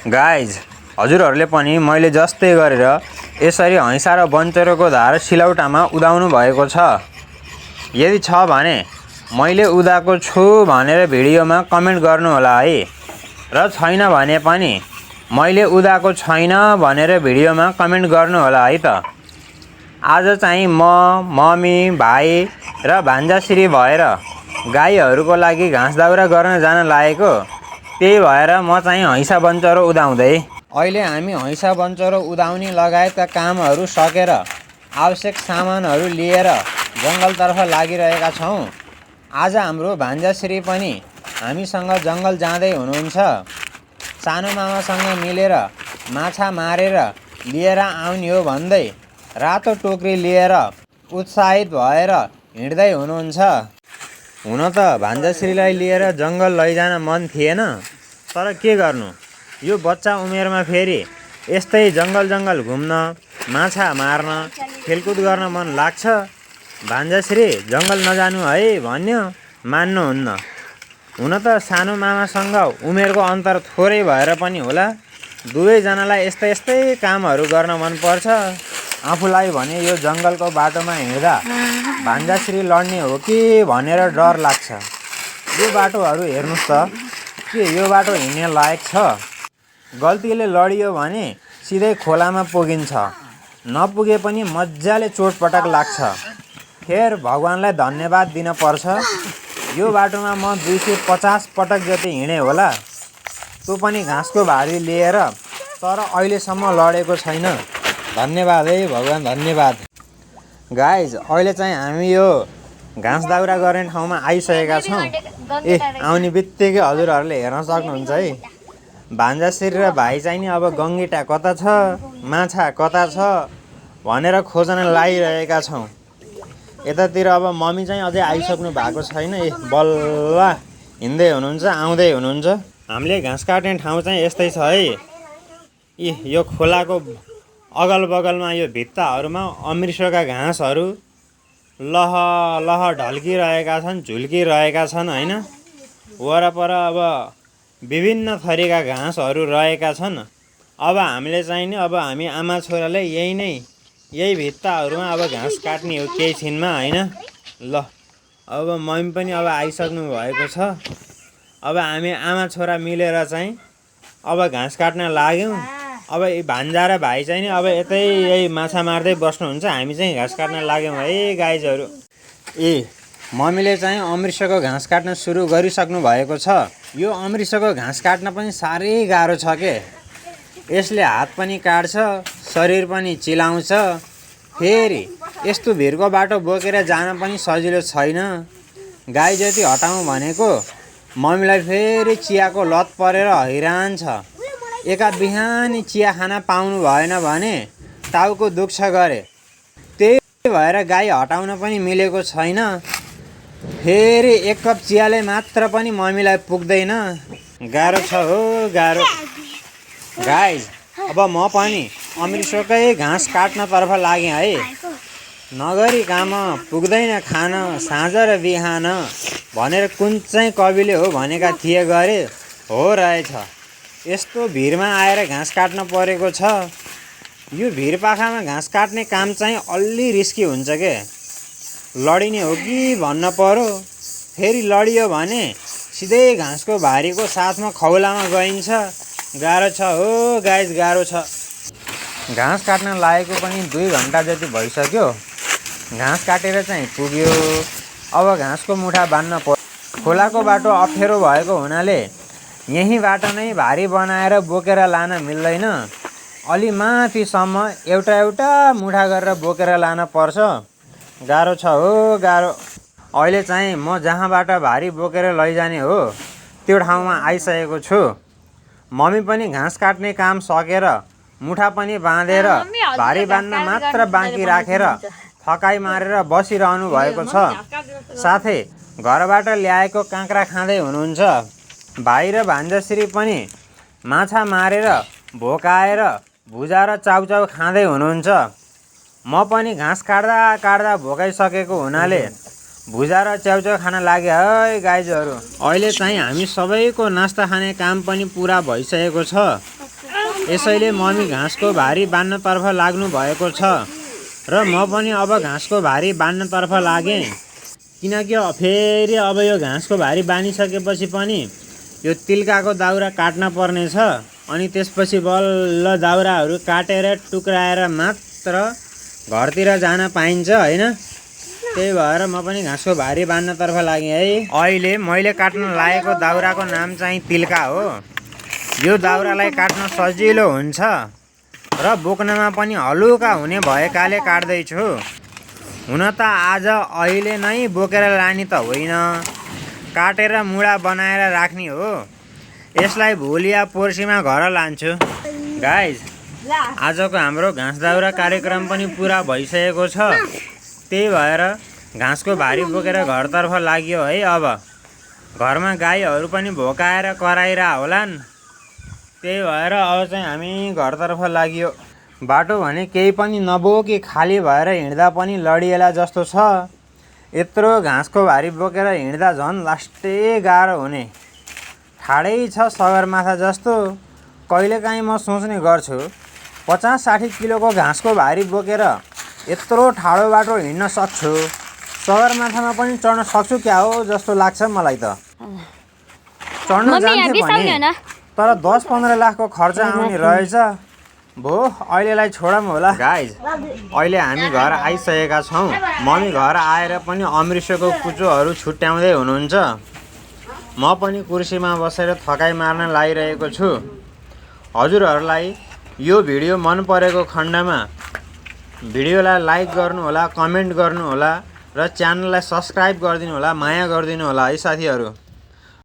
Guys हजुरहरूले पनि मैले जस्तै गरेर यसरी हैँसा र बन्चरोको धार सिलौटामा उदाउनु भएको छ। यदि छ भने मैले उदाएको छु भनेर भिडियोमा कमेन्ट गर्नुहोला है, र छैन भने पनि मैले उदाएको छैन भनेर भिडियोमा कमेन्ट गर्नुहोला है त। आज चाहिँ म, मम्मी, भाइ र भान्जाश्री भएर गाईहरूको लागि घाँस दाउरा गर्न जान लागेको। त्यही भएर म चाहिँ हैँसा बन्चरो उदाउँदै। अहिले हामी हैँसा बन्चरो उदाउने लगायतका कामहरू सकेर आवश्यक सामानहरू लिएर जङ्गलतर्फ लागिरहेका छौँ। आज हाम्रो भान्जाश्री पनि हामीसँग जङ्गल जाँदै हुनुहुन्छ। सानो मामासँग मिलेर माछा मारेर लिएर आउने हो भन्दै रातो टोकरी लिएर उत्साहित भएर हिँड्दै हुनुहुन्छ। हुन त भान्जाश्रीलाई लिएर जङ्गल लैजान मन थिएन, तर के गर्नु, यो बच्चा उमेरमा फेरि यस्तै जङ्गल घुम्न, माछा मार्न, खेलकुद गर्न मन लाग्छ। भान्जाश्री जङ्गल नजानु है भन्यो, मान्नुहुन्न। हुन त सानो मामासँग उमेरको अन्तर थोरै भएर पनि होला, दुवैजनालाई यस्तै कामहरू गर्न मनपर्छ। आफूलाई भने यो जङ्गलको बाटोमा हिँड्दा भान्जाश्री लड्ने हो कि भनेर डर लाग्छ। यो बाटोहरू हेर्नुहोस् त, के यो बाटो हिँड्ने लायक छ? गल्तीले लडियो भने सिधै खोलामा पुगिन्छ, नपुगे पनि मजाले चोटपटक लाग्छ। फेर भगवान्लाई धन्यवाद दिन पर्छ। यो बाटोमा म 250 पटक जति हिँडेँ होला, तँ पनि घाँसको भारी लिएर, तर अहिलेसम्म लडेको छैन। धन्यवाद है भगवान्, धन्यवाद। गाइज अहिले चाहिँ हामी यो घाँस दाउरा गर्ने ठाउँमा आइसकेका छौँ। आउने बित्तिकै हजुरहरूले हेर्न सक्नुहुन्छ है, भान्जाश्री र भाइ चाहिँ नि अब गङ्गिटा कता छ, माछा कता छ भनेर खोज्न लागिरहेका छौँ। यतातिर अब मम्मी चाहिँ अझै आइसक्नु भएको छैन। बल्ल हिँड्दै हुनुहुन्छ, आउँदै हुनुहुन्छ। हामीले घाँस काट्ने ठाउँ चाहिँ यस्तै छ है। यो खोलाको अगल बगलमा यो भित्ताहरूमा अमृतसरका घाँसहरू लह लह ढल्किरहेका छन्, झुल्किरहेका छन् होइन। वरपर अब विभिन्न थरीका घाँसहरू रहेका छन्। अब हामीले चाहिँ नि अब हामी आमा छोराले यही भित्ताहरूमा अब घाँस काट्ने हो केही छिनमा होइन। ल अब मम्मी पनि अब आइसक्नु भएको छ। अब हामी आमा छोरा मिलेर चाहिँ अब घाँस काट्न लाग्यौँ। अब भान्जा र भाइ चाहिँ नि अब यही माछा मार्दै बस्नुहुन्छ, हामी चाहिँ घाँस काट्न लाग्यौँ है गाइजहरू। मम्मीले चाहिँ अमृतसरको घाँस काट्न सुरु गरिसक्नु भएको छ। यो अमृतसरको घाँस काट्न पनि साह्रै गाह्रो छ के। यसले हात पनि काट्छ, शरीर पनि चिलाउँछ। फेरि यस्तो भिरको बाटो बोकेर जान पनि सजिलो छैन। गाई जति हटाउँ भनेको मम्मीलाई फेरि चियाको लत परेर हैरान छ। एका बिहानी चिया खान पाउनु भएन भने टाउको दुख्छ गरे। त्यही भएर गाई हटाउन पनि मिलेको छैन। फेरि एक कप चियाले मात्र पनि मम्मीलाई पुग्दैन। गाह्रो छ हो, गाह्रो। गाइज अब म पनि अमृतसरकै घाँस काट्नतर्फ लागेँ है। नगरी काम पुग्दैन खान, साँझ र बिहान भनेर कुन चाहिँ कविले हो भनेका थिए गरे, हो रहेछ। यस्तो भिरमा आएर घाँस काट्न परेको छ। यो भिरपाखामा घाँस काट्ने काम चाहिँ अलि रिस्की हुन्छ के। लडिने हो कि भन्न पर्यो। फेरि लडियो भने सिधै घाँसको भारीको साथमा खौलामा गइन्छ। गाह्रो छ हो गाइज, गाह्रो छ। घाँस काट्न लागेको पनि 2 घन्टा जति भइसक्यो। घाँस काटेर चाहिँ पुग्यो। अब घाँसको मुठा बाँध्न पर्यो। खोलाको बाटो अप्ठ्यारो भएको हुनाले यहीँबाट नै भारी बनाएर बोकेर लान मिल्दैन। अलि माथिसम्म एउटा मुठा गरेर बोकेर लान पर्छ। गाह्रो छ हो, गाह्रो। अहिले चाहिँ म जहाँबाट भारी बोकेर लैजाने हो त्यो ठाउँमा आइसकेको छु। मम्मी पनि घाँस काट्ने काम सकेर मुठा पनि बाँधेर भारी बाँध्न मात्र बाँकी राखेर थकाइ मारेर बसिरहनु भएको छ। साथै घरबाट ल्याएको काँक्रा खाँदै हुनुहुन्छ। भाइ र भान्जाश्री पनि माछा मारेर भोकाएर भुजा र चाउचाउ खाँदै हुनुहुन्छ। म पनि घाँस काट्दा भोकाइसकेको हुनाले भुजा र च्याउचाउ खान लागे है गाइजहरू। अहिले चाहिँ हामी सबैको नास्ता खाने काम पनि पुरा भइसकेको छ। यसैले मम्मी घाँसको भारी बान्नतर्फ लाग्नु भएको छ र म पनि अब घाँसको भारी बान्नतर्फ लागेँ। किनकि फेरि अब यो घाँसको भारी बानिसकेपछि पनि यो तिल्काको दाउरा काट्न पर्नेछ। अनि त्यसपछि बल्ल दाउराहरू काटेर टुक्राएर मात्र घरतिर जान पाइन्छ होइन। त्यही भएर म पनि घाँसको भारी बान्नतर्फ लागेँ है। अहिले मैले काट्न लागेको दाउराको नाम चाहिँ तिल्का हो। यो दाउरालाई काट्न सजिलो हुन्छ र बोक्नमा पनि हलुका हुने भएकाले काट्दैछु। हुन त आज अहिले नै बोकेर लाने त होइन, काटेर मुढा बनाएर राख्ने हो। यसलाई भोलि या पर्सिमा घर लान्छु। गाइज, आजको हाम्रो घाँस दाउरा कार्यक्रम पनि पुरा भइसकेको छ। त्यही भएर घाँसको भारी बोकेर घरतर्फ लाग्यो है। अब घरमा गाईहरू पनि भोकाएर कराइरह होलान्। त्यही भएर अब चाहिँ हामी घरतर्फ लाग्यो। बाटो भने केही पनि नबोकी खाली भएर हिँड्दा पनि लडिएला जस्तो छ। यत्रो घाँसको भारी बोकेर हिँड्दा झन् लास्टै गाह्रो हुने ठाडै छ सगरमाथा जस्तो। कहिलेकाहीँ म सोच्ने गर्छु 50-60 किलोको घाँसको भारी बोकेर यत्रो ठाडो बाटो हिँड्न सक्छु, सगरमाथामा पनि चढ्न सक्छु क्या हो जस्तो लाग्छ मलाई त। चढ्न जान्थे भने तर 10-15 लाखको खर्च आउने रहेछ। भो अहिलेलाई छोडौँ होला। गाइज, अहिले हामी घर आइसकेका छौँ। मम्मी घर आएर पनि अमृतको कुचोहरू छुट्याउँदै हुनुहुन्छ। म पनि कुर्सीमा बसेर थकाइ मार्न लागिरहेको छु। हजुरहरूलाई यो भिडियो मन परेको खण्डमा भिडियोलाई लाइक गर्नुहोला, कमेन्ट गर्नुहोला र च्यानललाई सब्सक्राइब गरिदिनु होला, माया गरिदिनु होला है साथीहरू।